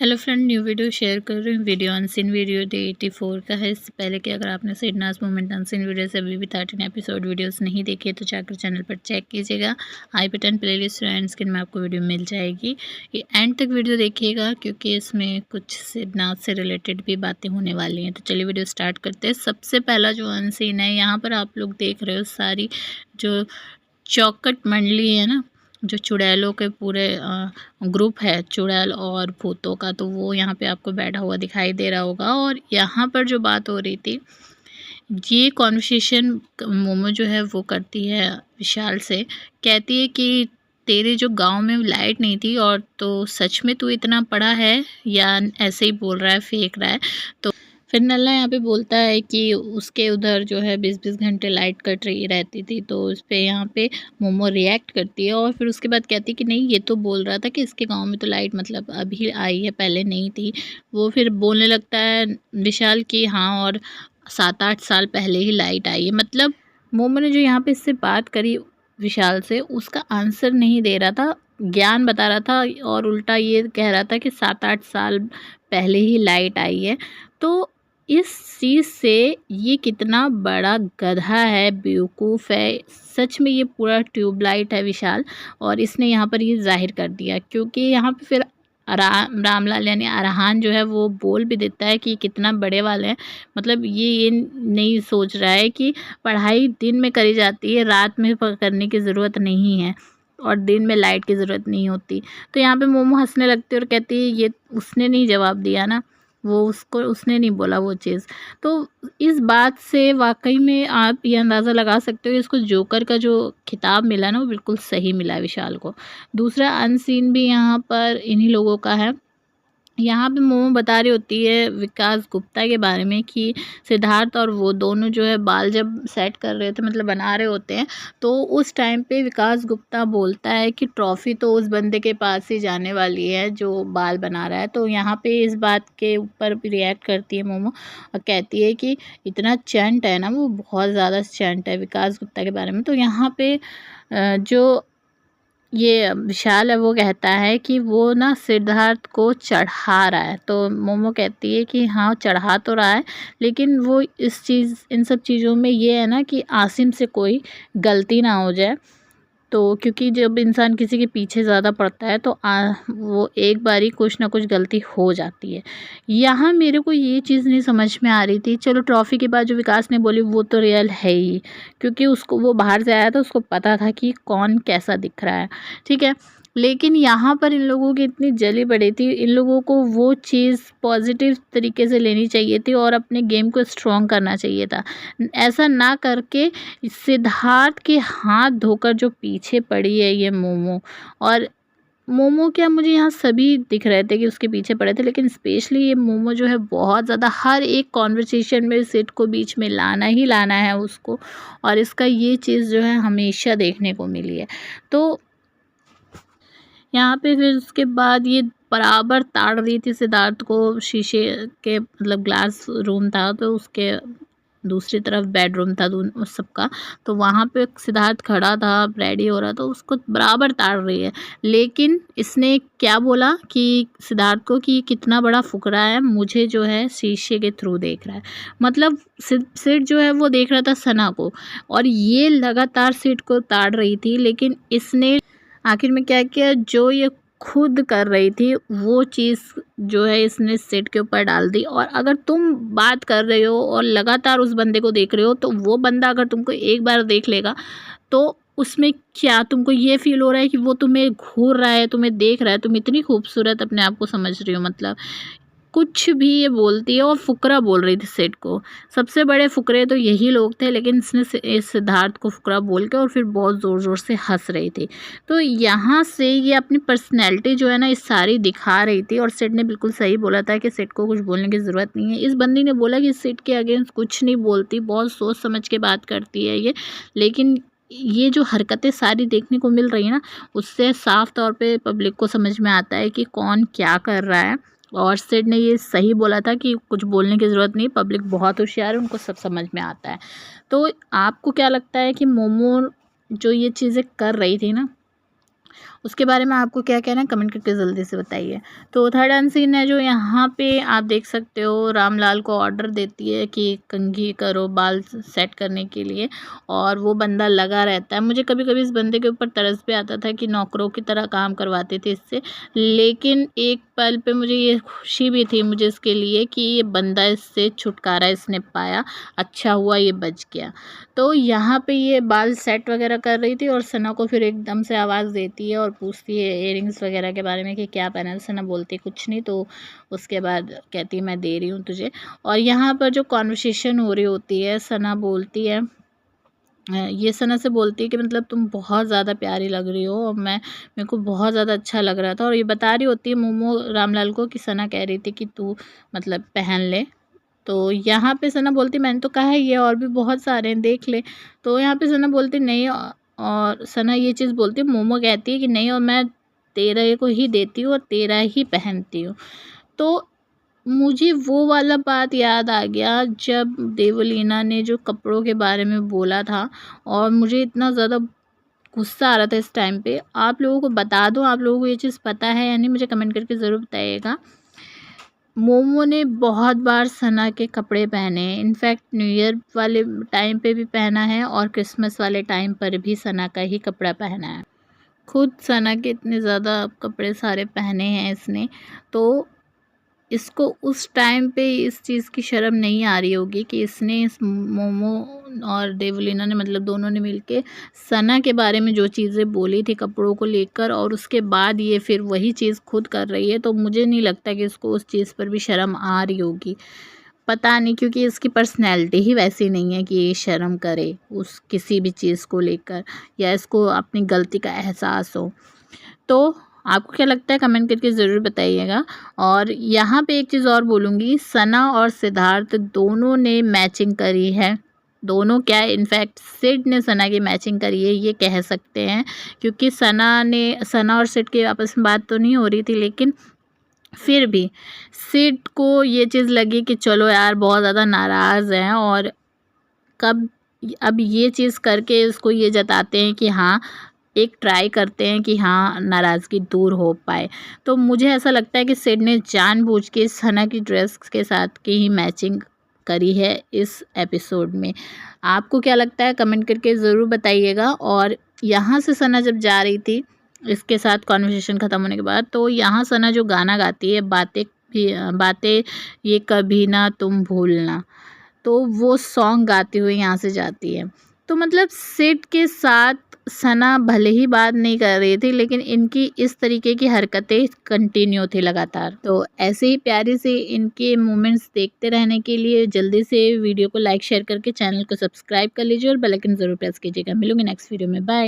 Hello friend, new video share कर रही हूँ। वीडियो अनसीन वीडियो डे 84 का है। इससे पहले कि अगर आपने सिडनाज मोमेंट अनसीन वीडियो से अभी भी 13 एपिसोड वीडियोस नहीं देखे तो जाकर चैनल पर चेक कीजिएगा। आई बटन प्लेलिस्ट एंड स्क्रीन में आपको वीडियो मिल जाएगी। ये एंड तक वीडियो देखिएगा क्योंकि इसमें कुछ सिडनाज से रिलेटेड भी बातें होने वाली हैं। तो चलिए वीडियो स्टार्ट करते हैं। सबसे पहला जो अनसीन है, यहाँ पर आप लोग देख रहे हो सारी जो चौकट मंडली है ना, जो चुड़ैलों के पूरे ग्रुप है चुड़ैल और भूतों का, तो वो यहाँ पे आपको बैठा हुआ दिखाई दे रहा होगा। और यहाँ पर जो बात हो रही थी, ये कॉन्वर्सेशन मोमो जो है वो करती है विशाल से। कहती है कि तेरे जो गांव में लाइट नहीं थी, और तो सच में तू इतना पढ़ा है या ऐसे ही बोल रहा है, फेंक रहा है। तो फिर नल्ला यहाँ पे बोलता है कि उसके उधर जो है 20-20 घंटे लाइट कट रही रहती थी। तो उस पर यहाँ पे मोमो रिएक्ट करती है और फिर उसके बाद कहती है कि नहीं, ये तो बोल रहा था कि इसके गांव में तो लाइट मतलब अभी आई है, पहले नहीं थी। वो फिर बोलने लगता है विशाल कि हाँ, और 7-8 साल पहले ही लाइट आई है। मतलब मोमो ने जो यहाँ पे इससे बात करी विशाल से, उसका आंसर नहीं दे रहा था, ज्ञान बता रहा था, और उल्टा ये कह रहा था कि 7-8 साल पहले ही लाइट आई है। तो इस चीज़ से ये कितना बड़ा गधा है, बेवकूफ़ है। सच में ये पूरा ट्यूबलाइट है विशाल, और इसने यहाँ पर ये ज़ाहिर कर दिया। क्योंकि यहाँ पे फिर रामलाल यानी अरहान जो है वो बोल भी देता है कि कितना बड़े वाले हैं। मतलब ये नहीं सोच रहा है कि पढ़ाई दिन में करी जाती है, रात में करने की ज़रूरत नहीं है, और दिन में लाइट की ज़रूरत नहीं होती। तो यहाँ पे मोमो हंसने लगती है और कहती है ये उसने नहीं जवाब दिया ना, वो उसने नहीं बोला वो चीज़। तो इस बात से वाक़ई में आप ये अंदाज़ा लगा सकते हो कि इसको जोकर का जो खिताब मिला ना, वो बिल्कुल सही मिला है विशाल को। दूसरा अनसीन भी यहाँ पर इन्हीं लोगों का है। यहाँ पे मोमो बता रही होती है विकास गुप्ता के बारे में कि सिद्धार्थ और वो दोनों जो है बाल जब सेट कर रहे थे, मतलब बना रहे होते हैं, तो उस टाइम पे विकास गुप्ता बोलता है कि ट्रॉफ़ी तो उस बंदे के पास ही जाने वाली है जो बाल बना रहा है। तो यहाँ पे इस बात के ऊपर रिएक्ट करती है मोमो और कहती है कि इतना चंट है ना, वो बहुत ज़्यादा चंट है विकास गुप्ता के बारे में। तो यहाँ पे जो ये विशाल है वो कहता है कि वो ना सिद्धार्थ को चढ़ा रहा है। तो मोमो कहती है कि हाँ, चढ़ा तो रहा है, लेकिन वो इन सब चीज़ों में ये है ना कि आसिम से कोई गलती ना हो जाए। तो क्योंकि जब इंसान किसी के पीछे ज़्यादा पड़ता है तो वो एक बारी कुछ ना कुछ गलती हो जाती है। यहाँ मेरे को ये चीज़ नहीं समझ में आ रही थी। चलो, ट्रॉफ़ी के बाद जो विकास ने बोली वो तो रियल है ही, क्योंकि उसको वो बाहर से आया था, उसको पता था कि कौन कैसा दिख रहा है, ठीक है। लेकिन यहाँ पर इन लोगों की इतनी जली पड़ी थी, इन लोगों को वो चीज़ पॉजिटिव तरीके से लेनी चाहिए थी और अपने गेम को स्ट्रॉन्ग करना चाहिए था। ऐसा ना करके सिद्धार्थ के हाथ धोकर जो पीछे पड़ी है ये मोमो, और मोमो क्या, मुझे यहाँ सभी दिख रहे थे कि उसके पीछे पड़े थे, लेकिन स्पेशली ये मोमो जो है बहुत ज़्यादा हर एक कॉन्वर्सेशन में सिड को बीच में लाना ही लाना है उसको, और इसका ये चीज़ जो है हमेशा देखने को मिली है। तो यहाँ पे फिर उसके बाद ये बराबर ताड़ रही थी सिद्धार्थ को शीशे के, मतलब ग्लास रूम था तो उसके दूसरी तरफ बेडरूम था उस सबका। तो वहाँ पे सिद्धार्थ खड़ा था, रेडी हो रहा, तो उसको बराबर ताड़ रही है। लेकिन इसने क्या बोला कि सिद्धार्थ को कि कितना बड़ा फुकरा है, मुझे जो है शीशे के थ्रू देख रहा है। मतलब सिड जो है वो देख रहा था सना को, और ये लगातार सिड को ताड़ रही थी। लेकिन इसने आखिर में क्या किया, जो ये खुद कर रही थी वो चीज़ जो है इसने सेट के ऊपर डाल दी। और अगर तुम बात कर रहे हो और लगातार उस बंदे को देख रहे हो, तो वो बंदा अगर तुमको एक बार देख लेगा तो उसमें क्या तुमको ये फील हो रहा है कि वो तुम्हें घूर रहा है, तुम्हें देख रहा है, तुम इतनी खूबसूरत अपने आप को समझ रही हो। मतलब कुछ भी ये बोलती है, और फुकरा बोल रही थी सेठ को। सबसे बड़े फुकरे तो यही लोग थे, लेकिन इसने इस सिद्धार्थ को फुकरा बोल के और फिर बहुत ज़ोर ज़ोर से हंस रही थी। तो यहाँ से ये अपनी पर्सनैलिटी जो है ना इस सारी दिखा रही थी, और सेठ ने बिल्कुल सही बोला था कि सेठ को कुछ बोलने की ज़रूरत नहीं है। इस बंदी ने बोला कि सेठ के अगेंस्ट कुछ नहीं बोलती, बहुत सोच समझ के बात करती है ये। लेकिन ये जो हरकतें सारी देखने को मिल रही है ना, उससे साफ तौर पे पब्लिक को समझ में आता है कि कौन क्या कर रहा है। और सिड ने ये सही बोला था कि कुछ बोलने की ज़रूरत नहीं, पब्लिक बहुत होशियार है, उनको सब समझ में आता है। तो आपको क्या लगता है कि मोमो जो ये चीज़ें कर रही थी ना, उसके बारे में आपको क्या कहना है कमेंट करके जल्दी से बताइए। तो थर्ड अनसीन है जो यहाँ पे आप देख सकते हो, रामलाल को ऑर्डर देती है कि कंघी करो बाल सेट करने के लिए, और वो बंदा लगा रहता है। मुझे कभी कभी इस बंदे के ऊपर तरस भी आता था कि नौकरों की तरह काम करवाते थे इससे, लेकिन एक पल पे मुझे ये खुशी भी थी मुझे इसके लिए कि ये बंदा इससे छुटकारा इसने पाया, अच्छा हुआ ये बच गया। तो यहाँ पे ये बाल सेट वगैरह कर रही थी और सना को फिर एकदम से आवाज़ देती है और पूछती है इयररिंग्स वगैरह के बारे में कि क्या पहना है। सना बोलती है कुछ नहीं, तो उसके बाद कहती है मैं दे रही हूँ तुझे। और यहाँ पर जो कॉन्वर्सेशन हो रही होती है, सना बोलती है, ये सना से बोलती है कि मतलब तुम बहुत ज़्यादा प्यारी लग रही हो और मेरे को बहुत ज़्यादा अच्छा लग रहा था। और ये बता रही होती है मोमो रामलाल को कि सना कह रही थी कि तू मतलब पहन ले। तो यहाँ पे सना बोलती मैंने तो कहा है ये और भी बहुत सारे हैं देख ले। तो यहाँ पे सना बोलती नहीं, और सना ये चीज़ बोलती है, मोमो कहती है कि नहीं और मैं तेरे को ही देती हूँ और तेरा ही पहनती हूँ। तो मुझे वो वाला बात याद आ गया जब देवलीना ने जो कपड़ों के बारे में बोला था, और मुझे इतना ज़्यादा गुस्सा आ रहा था इस टाइम पे। आप लोगों को बता दूँ, आप लोगों को ये चीज़ पता है या नहीं मुझे कमेंट करके ज़रूर बताइएगा। मोमो ने बहुत बार सना के कपड़े पहने हैं, इनफैक्ट न्यू ईयर वाले टाइम पे भी पहना है और क्रिसमस वाले टाइम पर भी सना का ही कपड़ा पहना है। खुद सना के इतने ज़्यादा कपड़े सारे पहने हैं इसने, तो इसको उस टाइम पे इस चीज़ की शर्म नहीं आ रही होगी कि इसने इस मोमो और देवलीना ने मतलब दोनों ने मिलके सना के बारे में जो चीज़ें बोली थी कपड़ों को लेकर, और उसके बाद ये फिर वही चीज़ खुद कर रही है। तो मुझे नहीं लगता कि इसको उस चीज़ पर भी शर्म आ रही होगी, पता नहीं, क्योंकि इसकी पर्सनैलिटी ही वैसी नहीं है कि ये शर्म करे उस किसी भी चीज़ को लेकर या इसको अपनी गलती का एहसास हो। तो आपको क्या लगता है कमेंट करके ज़रूर बताइएगा। और यहाँ पे एक चीज़ और बोलूँगी, सना और सिद्धार्थ दोनों ने मैचिंग करी है। दोनों क्या, इनफैक्ट सिड ने सना की मैचिंग करी है ये कह सकते हैं, क्योंकि सना और सिड की आपस में बात तो नहीं हो रही थी, लेकिन फिर भी सिड को ये चीज़ लगी कि चलो यार बहुत ज़्यादा नाराज़ हैं, और कब अब ये चीज़ करके इसको ये जताते हैं कि हाँ एक ट्राई करते हैं कि हाँ नाराज़गी दूर हो पाए। तो मुझे ऐसा लगता है कि सिड ने जानबूझ के सना की ड्रेस के साथ की ही मैचिंग करी है इस एपिसोड में। आपको क्या लगता है कमेंट करके ज़रूर बताइएगा। और यहाँ से सना जब जा रही थी इसके साथ कॉन्वर्सेशन ख़त्म होने के बाद, तो यहाँ सना जो गाना गाती है बातें ये कभी ना तुम भूलना, तो वो सॉन्ग गाते हुए यहाँ से जाती है। तो मतलब सिड के साथ सना भले ही बात नहीं कर रही थी, लेकिन इनकी इस तरीके की हरकतें कंटिन्यू थी लगातार। तो ऐसे ही प्यारे से इनके मोमेंट्स देखते रहने के लिए जल्दी से वीडियो को लाइक शेयर करके चैनल को सब्सक्राइब कर लीजिए और बेल आइकन ज़रूर प्रेस कीजिएगा। मिलूंगी नेक्स्ट वीडियो में, बाय।